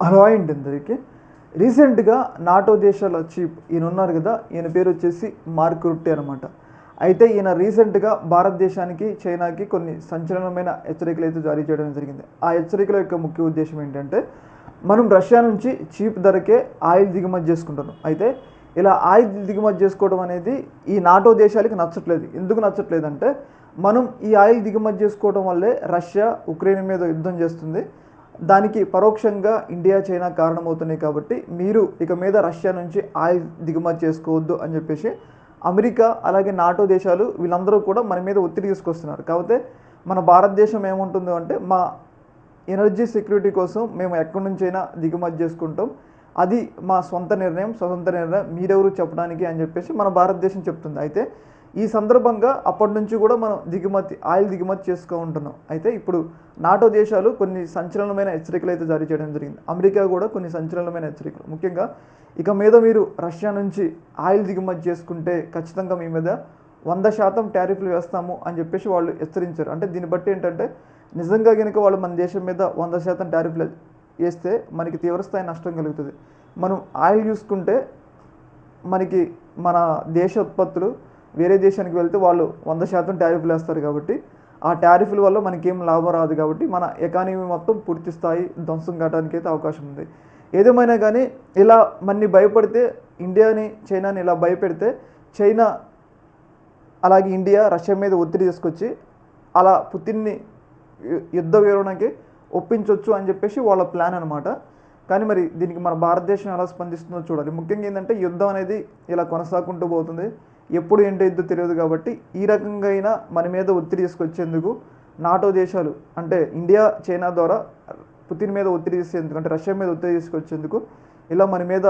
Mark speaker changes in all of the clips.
Speaker 1: Hello అండి అందరికీ. రీసెంట్గా నాటో దేశాల చీఫ్ ఈయన ఉన్నారు కదా, ఈయన పేరు వచ్చేసి మార్క్ రుట్టే అనమాట. అయితే ఈయన రీసెంట్గా భారతదేశానికి చైనాకి కొన్ని సంచలనమైన హెచ్చరికలు అయితే జారీ చేయడం జరిగింది. ఆ హెచ్చరికల యొక్క ముఖ్య ఉద్దేశం ఏంటంటే, మనం రష్యా నుంచి చీప్ ధరకే ఆయిల్ దిగుమతి చేసుకుంటున్నాం. అయితే ఇలా ఆయిల్ దిగుమతి చేసుకోవడం అనేది ఈ నాటో దేశాలకి నచ్చట్లేదు. ఎందుకు నచ్చట్లేదంటే, మనం ఈ ఆయిల్ దిగుమతి చేసుకోవడం వల్లే రష్యా ఉక్రెయిన్ మీద యుద్ధం చేస్తుంది, దానికి పరోక్షంగా ఇండియా చైనా కారణమవుతున్నాయి, కాబట్టి మీరు ఇక మీద రష్యా నుంచి ఆయిల్ దిగుమతి చేసుకోవద్దు అని చెప్పేసి అమెరికా అలాగే నాటో దేశాలు వీళ్ళందరూ కూడా మన మీద ఒత్తిడి తీసుకొస్తున్నారు. కాకపోతే మన భారతదేశం ఏముంటుందో అంటే, మా ఎనర్జీ సెక్యూరిటీ కోసం మేము ఎక్కడి నుంచైనా దిగుమతి చేసుకుంటాం, అది మా సొంత నిర్ణయం, స్వతంత్ర నిర్ణయం, మీరెవరు చెప్పడానికి అని చెప్పేసి మన భారతదేశం చెప్తుంది. అయితే ఈ సందర్భంగా అప్పటి నుంచి కూడా మనం ఆయిల్ దిగుమతి చేసుకో ఉంటున్నాం. అయితే ఇప్పుడు నాటో దేశాలు కొన్ని సంచలనమైన హెచ్చరికలు అయితే జారీ చేయడం జరిగింది. అమెరికా కూడా కొన్ని సంచలనమైన హెచ్చరికలు, ముఖ్యంగా ఇక మీద మీరు రష్యా నుంచి ఆయిల్ దిగుమతి చేసుకుంటే ఖచ్చితంగా మీ మీద 100% టారిఫ్లు వేస్తాము అని చెప్పేసి వాళ్ళు హెచ్చరించారు. అంటే దీన్ని బట్టి ఏంటంటే, నిజంగా కనుక వాళ్ళు మన దేశం మీద 100% టారిఫ్లు వేస్తే మనకి తీవ్రస్థాయి నష్టం కలుగుతుంది. మనం ఆయిల్ చూసుకుంటే మనకి మన దేశ ఉత్పత్తులు వేరే దేశానికి వెళ్తే వాళ్ళు 100% టారిఫ్లు వేస్తారు, కాబట్టి ఆ టారిఫ్ల వల్ల మనకేం లాభం రాదు, కాబట్టి మన ఎకానమీ మొత్తం పూర్తి స్థాయి ధ్వంసం కావడానికి అయితే అవకాశం ఉంది. ఏదేమైనా కానీ ఇలా మన్ని భయపడితే, ఇండియాని చైనాని ఇలా భయపెడితే చైనా అలాగే ఇండియా రష్యా మీద ఒత్తిడి తీసుకొచ్చి అలా పుతిన్ని యుద్ధ వివరణకి ఒప్పించవచ్చు అని చెప్పేసి వాళ్ళ ప్లాన్ అనమాట. కానీ మరి దీనికి మన భారతదేశం ఎలా స్పందిస్తుందో చూడాలి. ముఖ్యంగా ఏంటంటే, యుద్ధం అనేది ఇలా కొనసాగుకుంటూ పోతుంది, ఎప్పుడు ఏంటో తెలియదు, కాబట్టి ఈ రకంగా అయినా మన మీద ఒత్తిడి తీసుకొచ్చేందుకు నాటో దేశాలు అంటే ఇండియా చైనా ద్వారా పుతిన్ మీద ఒత్తిడి చేసేందుకు, అంటే రష్యా మీద ఒత్తిడి తీసుకొచ్చేందుకు ఇలా మన మీద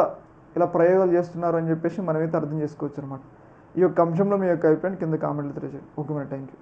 Speaker 1: ఇలా ప్రయోగాలు చేస్తున్నారు అని చెప్పేసి మనమైతే అర్థం చేసుకోవచ్చు అనమాట. ఈ యొక్క అంశంలో మీ యొక్క అభిప్రాయం కింద కామెంట్లు తెలియజేయండి. Okay madam, thank you.